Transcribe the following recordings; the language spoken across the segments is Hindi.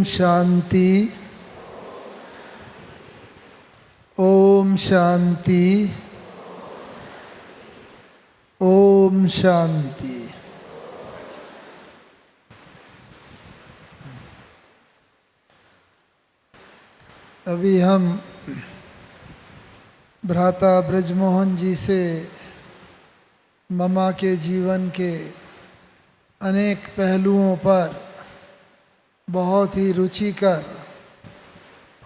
शांति। ओम शांति। ओम शांति। अभी हम भ्राता ब्रजमोहन जी से ममा के जीवन के अनेक पहलुओं पर बहुत ही रुचिकर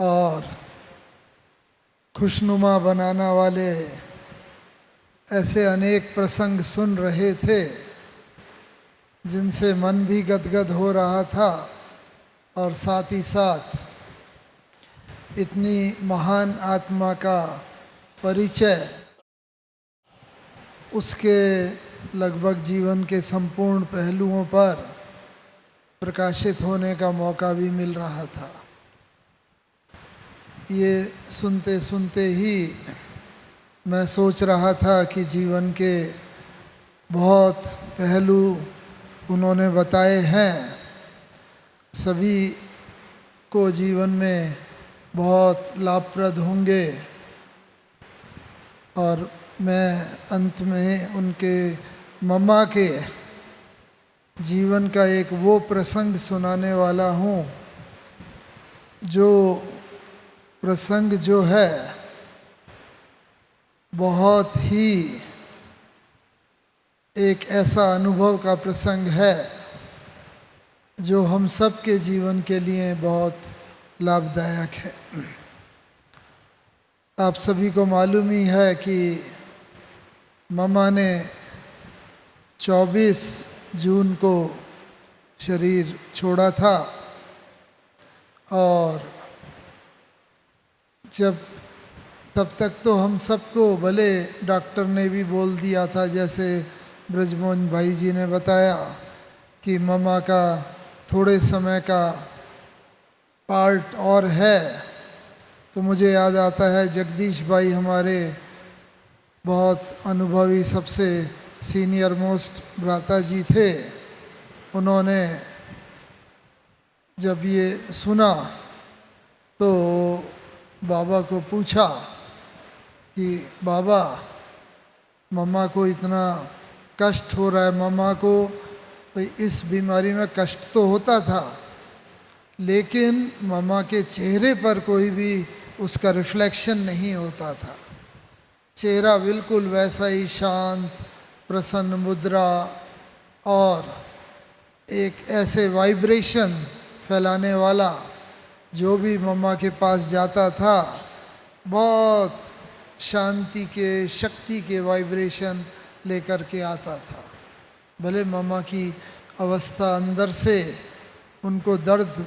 और खुशनुमा बनाने वाले ऐसे अनेक प्रसंग सुन रहे थे जिनसे मन भी गदगद हो रहा था और साथ ही साथ इतनी महान आत्मा का परिचय, उसके लगभग जीवन के संपूर्ण पहलुओं पर प्रकाशित होने का मौका भी मिल रहा था। ये सुनते सुनते ही मैं सोच रहा था कि जीवन के बहुत पहलू उन्होंने बताए हैं, सभी को जीवन में बहुत लाभप्रद होंगे और मैं अंत में उनके मम्मा के जीवन का एक वो प्रसंग सुनाने वाला हूँ जो प्रसंग जो है बहुत ही एक ऐसा अनुभव का प्रसंग है जो हम सब के जीवन के लिए बहुत लाभदायक है। आप सभी को मालूम ही है कि मम्मा ने 24 जून को शरीर छोड़ा था और जब तब तक तो हम सबको, भले डॉक्टर ने भी बोल दिया था, जैसे ब्रजमोहन भाई जी ने बताया कि मम्मा का थोड़े समय का पार्ट और है, तो मुझे याद आता है जगदीश भाई हमारे बहुत अनुभवी, सबसे सीनियर मोस्ट भ्राता जी थे। उन्होंने जब ये सुना तो बाबा को पूछा कि बाबा, मम्मा को इतना कष्ट हो रहा है, मम्मा को भाई इस बीमारी में कष्ट तो होता था लेकिन मम्मा के चेहरे पर कोई भी उसका रिफ्लेक्शन नहीं होता था। चेहरा बिल्कुल वैसा ही शांत, प्रसन्न मुद्रा और एक ऐसे वाइब्रेशन फैलाने वाला, जो भी मम्मा के पास जाता था बहुत शांति के, शक्ति के वाइब्रेशन लेकर के आता था। भले मम्मा की अवस्था अंदर से उनको दर्द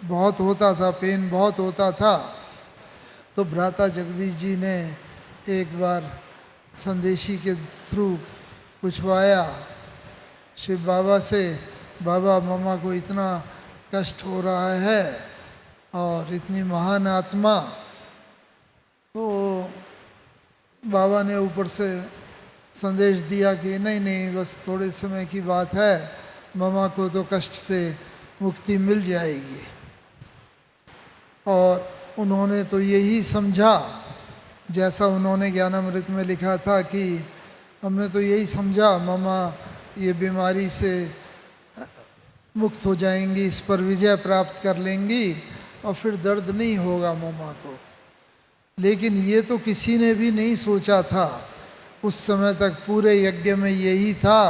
बहुत होता था, पेन बहुत होता था, तो भ्राता जगदीश जी ने एक बार संदेशी के थ्रू पूछवाया शिव बाबा से, बाबा मम्मा को इतना कष्ट हो रहा है और इतनी महान आत्मा, तो बाबा ने ऊपर से संदेश दिया कि नहीं नहीं, बस थोड़े समय की बात है, मम्मा को तो कष्ट से मुक्ति मिल जाएगी। और उन्होंने तो यही समझा, जैसा उन्होंने ज्ञानामृत में लिखा था कि हमने तो यही समझा मम्मा ये बीमारी से मुक्त हो जाएंगी, इस पर विजय प्राप्त कर लेंगी और फिर दर्द नहीं होगा मम्मा को। लेकिन ये तो किसी ने भी नहीं सोचा था उस समय तक। पूरे यज्ञ में यही था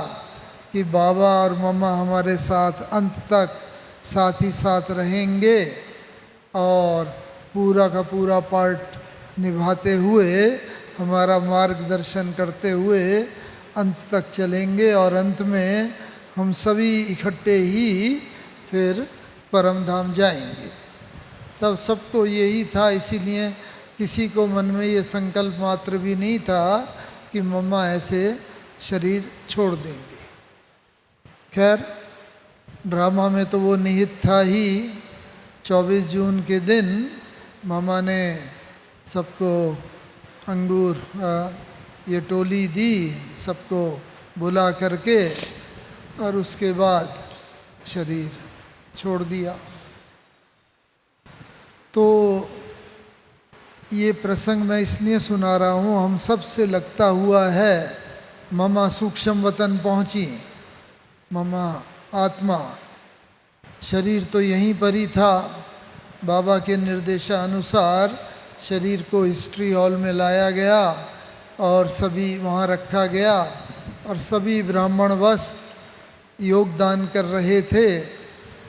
कि बाबा और मम्मा हमारे साथ अंत तक साथ ही साथ रहेंगे और पूरा का पूरा पार्ट निभाते हुए, हमारा मार्गदर्शन करते हुए अंत तक चलेंगे और अंत में हम सभी इकट्ठे ही फिर परम धाम जाएंगे। तब सबको यही था, इसीलिए किसी को मन में ये संकल्प मात्र भी नहीं था कि मम्मा ऐसे शरीर छोड़ देंगे। खैर, ड्रामा में तो वो निहित था ही। 24 जून के दिन मामा ने सबको अंगूर ये टोली दी, सबको बुला करके, और उसके बाद शरीर छोड़ दिया। तो ये प्रसंग मैं इसलिए सुना रहा हूँ, हम सब से लगता हुआ है। ममा सूक्ष्म वतन पहुँची, ममा आत्मा, शरीर तो यहीं पर ही था। बाबा के निर्देशानुसार शरीर को हिस्ट्री हॉल में लाया गया और सभी वहाँ रखा गया और सभी ब्राह्मण वस्त्र योगदान कर रहे थे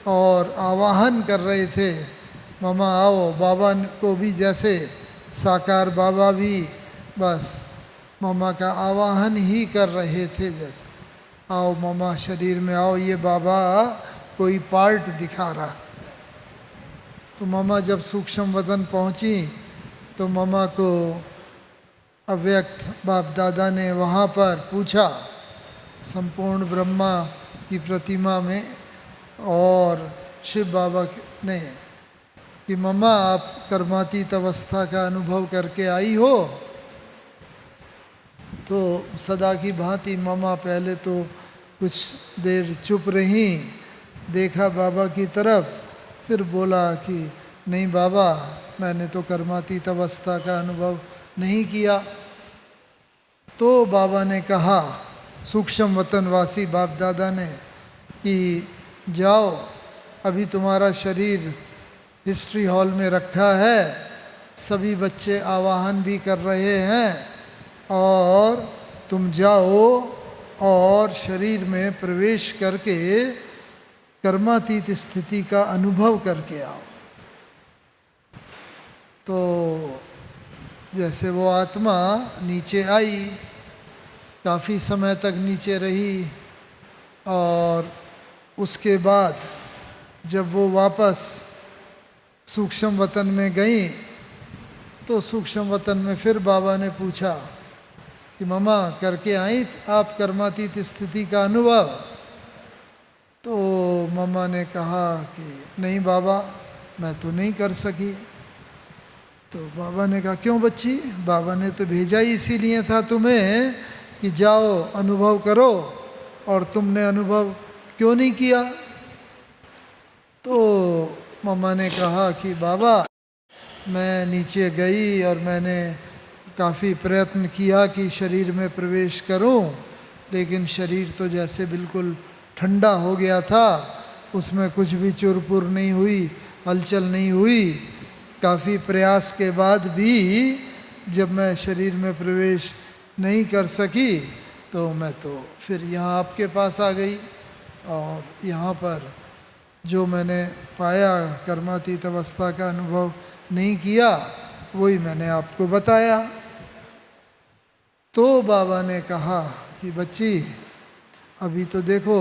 और आवाहन कर रहे थे, ममा आओ। बाबा को भी जैसे साकार बाबा भी बस ममा का आवाहन ही कर रहे थे, जैसे आओ ममा शरीर में आओ, ये बाबा कोई पार्ट दिखा रहा है। तो ममा जब सूक्ष्म वतन पहुंची तो ममा को अव्यक्त बाप दादा ने वहाँ पर पूछा, संपूर्ण ब्रह्मा की प्रतिमा में, और शिव बाबा ने कि मम्मा आप कर्मातीत अवस्था का अनुभव करके आई हो। तो सदा की भांति मम्मा पहले तो कुछ देर चुप रहीं, देखा बाबा की तरफ, फिर बोला कि नहीं बाबा, मैंने तो कर्मातीत अवस्था का अनुभव नहीं किया। तो बाबा ने कहा, सूक्ष्म वतनवासी बाप दादा ने, कि जाओ, अभी तुम्हारा शरीर हिस्ट्री हॉल में रखा है, सभी बच्चे आवाहन भी कर रहे हैं, और तुम जाओ और शरीर में प्रवेश करके कर्मातीत स्थिति का अनुभव करके आओ। तो जैसे वो आत्मा नीचे आई, काफ़ी समय तक नीचे रही, और उसके बाद जब वो वापस सूक्ष्म वतन में गई तो सूक्ष्म वतन में फिर बाबा ने पूछा कि मम्मा करके आई आप कर्मातीत स्थिति का अनुभव? तो मम्मा ने कहा कि नहीं बाबा, मैं तो नहीं कर सकी। तो बाबा ने कहा, क्यों बच्ची? बाबा ने तो भेजा ही इसीलिए था तुम्हें कि जाओ अनुभव करो, और तुमने अनुभव क्यों नहीं किया? तो मम्मा ने कहा कि बाबा, मैं नीचे गई और मैंने काफ़ी प्रयत्न किया कि शरीर में प्रवेश करूं, लेकिन शरीर तो जैसे बिल्कुल ठंडा हो गया था, उसमें कुछ भी चुरपुर नहीं हुई, हलचल नहीं हुई। काफ़ी प्रयास के बाद भी जब मैं शरीर में प्रवेश नहीं कर सकी, तो मैं तो फिर यहाँ आपके पास आ गई, और यहाँ पर जो मैंने पाया, कर्मातीत अवस्था का अनुभव नहीं किया, वही मैंने आपको बताया। तो बाबा ने कहा कि बच्ची, अभी तो देखो,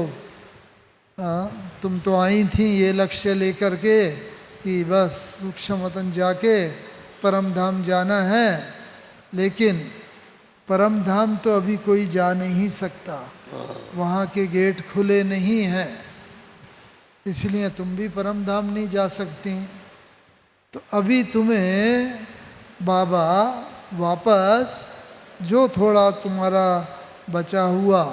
तुम तो आई थी ये लक्ष्य लेकर के कि बस सूक्ष्म वतन जाके परम धाम जाना है, लेकिन परम धाम तो अभी कोई जा नहीं सकता, वहाँ के गेट खुले नहीं हैं, इसलिए तुम भी परम धाम नहीं जा सकती। तो अभी तुम्हें बाबा वापस जो थोड़ा तुम्हारा बचा हुआ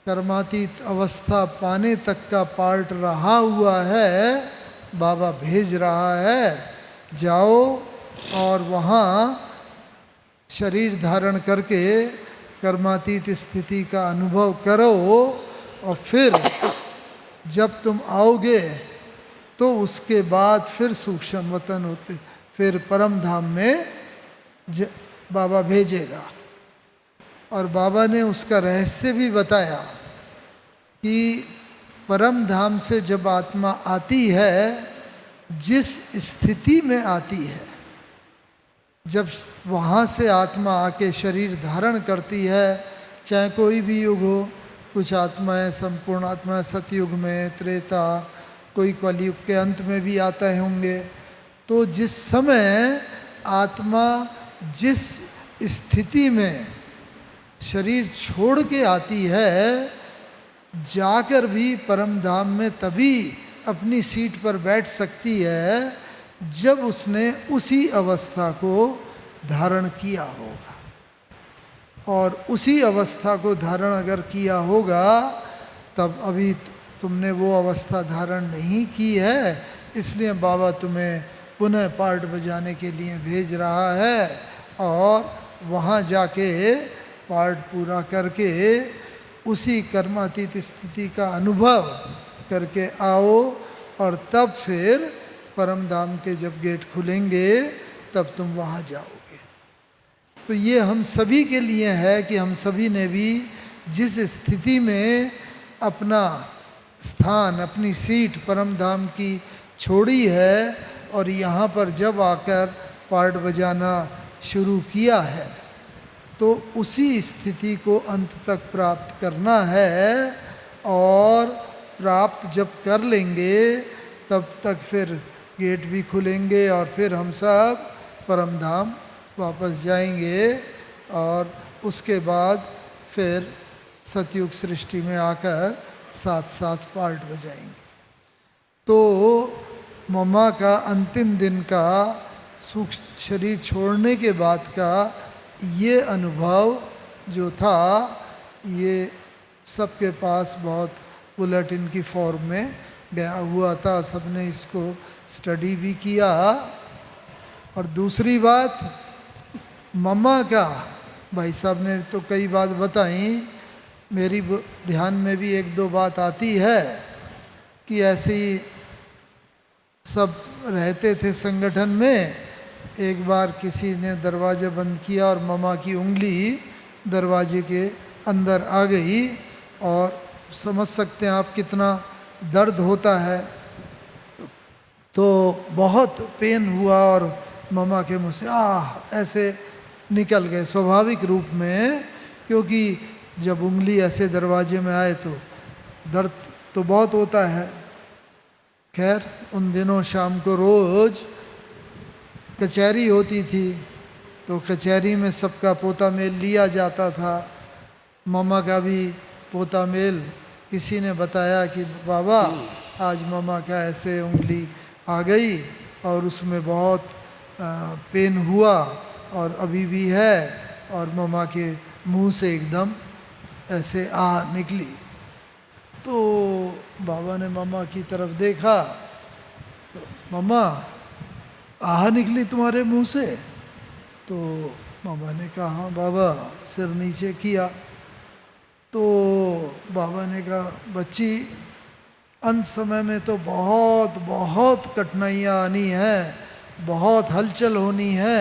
कर्मातीत अवस्था पाने तक का पार्ट रहा हुआ है, बाबा भेज रहा है, जाओ और वहाँ शरीर धारण करके कर्मातीत स्थिति का अनुभव करो, और फिर जब तुम आओगे तो उसके बाद फिर सूक्ष्म वतन होते, फिर परम धाम में बाबा भेजेगा। और बाबा ने उसका रहस्य भी बताया कि परम धाम से जब आत्मा आती है, जिस स्थिति में आती है, जब वहाँ से आत्मा आके शरीर धारण करती है, चाहे कोई भी युग हो, कुछ आत्माएं संपूर्ण आत्माएं सतयुग में, त्रेता, कोई कलयुग के अंत में भी आते होंगे, तो जिस समय आत्मा जिस स्थिति में शरीर छोड़ के आती है, जाकर भी परम धाम में तभी अपनी सीट पर बैठ सकती है जब उसने उसी अवस्था को धारण किया होगा। और उसी अवस्था को धारण अगर किया होगा, तब अभी तुमने वो अवस्था धारण नहीं की है, इसलिए बाबा तुम्हें पुनः पार्ट बजाने के लिए भेज रहा है और वहाँ जाके पार्ट पूरा करके उसी कर्मातीत स्थिति का अनुभव करके आओ और तब फिर परम धाम के जब गेट खुलेंगे तब तुम वहाँ जाओगे। तो ये हम सभी के लिए है कि हम सभी ने भी जिस स्थिति में अपना स्थान, अपनी सीट परम धाम की छोड़ी है और यहाँ पर जब आकर पार्ट बजाना शुरू किया है, तो उसी स्थिति को अंत तक प्राप्त करना है और प्राप्त जब कर लेंगे तब तक फिर गेट भी खुलेंगे और फिर हम सब परम धाम वापस जाएंगे और उसके बाद फिर सतयुग सृष्टि में आकर साथ साथ पार्ट बजाएंगे। तो मम्मा का अंतिम दिन का सूक्ष्म शरीर छोड़ने के बाद का ये अनुभव जो था, ये सबके पास बहुत बुलेटिन की फॉर्म में गया हुआ था, सबने इसको स्टडी भी किया। और दूसरी बात, मम्मा का भाई साहब ने तो कई बात बताई, मेरी ध्यान में भी एक दो बात आती है कि ऐसे ही सब रहते थे संगठन में। एक बार किसी ने दरवाज़ा बंद किया और मम्मा की उंगली दरवाजे के अंदर आ गई और समझ सकते हैं आप कितना दर्द होता है। तो बहुत पेन हुआ और मम्मा के मुँह से आह ऐसे निकल गए स्वाभाविक रूप में, क्योंकि जब उंगली ऐसे दरवाजे में आए तो दर्द तो बहुत होता है। खैर उन दिनों शाम को रोज़ कचहरी होती थी, तो कचहरी में सबका पोता मेल लिया जाता था। मम्मा का भी पोता मेल किसी ने बताया कि बाबा आज मम्मा का ऐसे उंगली आ गई और उसमें बहुत पेन हुआ और अभी भी है और मम्मा के मुंह से एकदम ऐसे निकली। तो बाबा ने मम्मा की तरफ देखा, तो मम्मा निकली तुम्हारे मुंह से? तो मम्मा ने कहा हाँ बाबा, सिर नीचे किया। तो बाबा ने कहा बच्ची, अंत समय में तो बहुत बहुत कठिनाइयाँ आनी हैं, बहुत हलचल होनी है।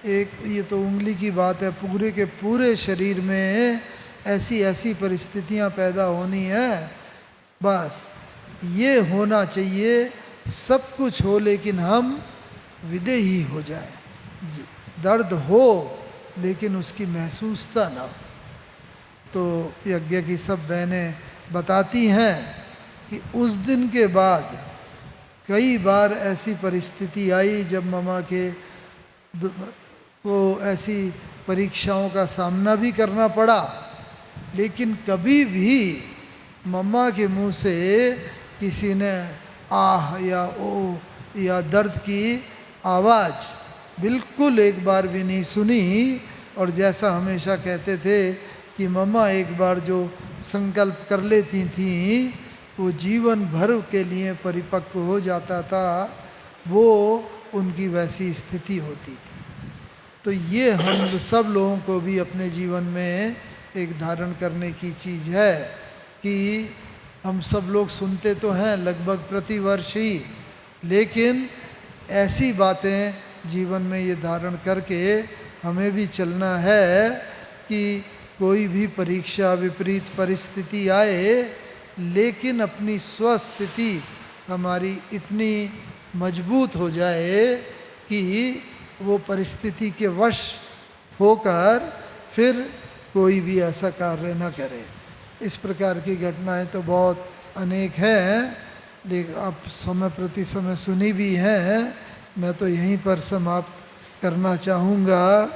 एक ये तो उंगली की बात है, पूरे के पूरे शरीर में ऐसी ऐसी परिस्थितियाँ पैदा होनी है। बस ये होना चाहिए, सब कुछ हो लेकिन हम विदेही हो जाए, दर्द हो लेकिन उसकी महसूसता ना हो। तो यज्ञ की सब बहनें बताती हैं कि उस दिन के बाद कई बार ऐसी परिस्थिति आई जब मम्मा के को ऐसी परीक्षाओं का सामना भी करना पड़ा, लेकिन कभी भी मम्मा के मुंह से किसी ने आह या ओ या दर्द की आवाज़ बिल्कुल एक बार भी नहीं सुनी। और जैसा हमेशा कहते थे कि मम्मा एक बार जो संकल्प कर लेती थीं वो जीवन भर के लिए परिपक्व हो जाता था, वो उनकी वैसी स्थिति होती थी। तो ये हम सब लोगों को भी अपने जीवन में एक धारण करने की चीज़ है कि हम सब लोग सुनते तो हैं लगभग प्रतिवर्ष ही, लेकिन ऐसी बातें जीवन में ये धारण करके हमें भी चलना है कि कोई भी परीक्षा विपरीत परिस्थिति आए, लेकिन अपनी स्वस्थिति हमारी इतनी मजबूत हो जाए कि वो परिस्थिति के वश होकर फिर कोई भी ऐसा कार्य न करे। इस प्रकार की घटनाएं तो बहुत अनेक हैं, लेकिन आप समय प्रति समय सुनी भी हैं। मैं तो यहीं पर समाप्त करना चाहूँगा।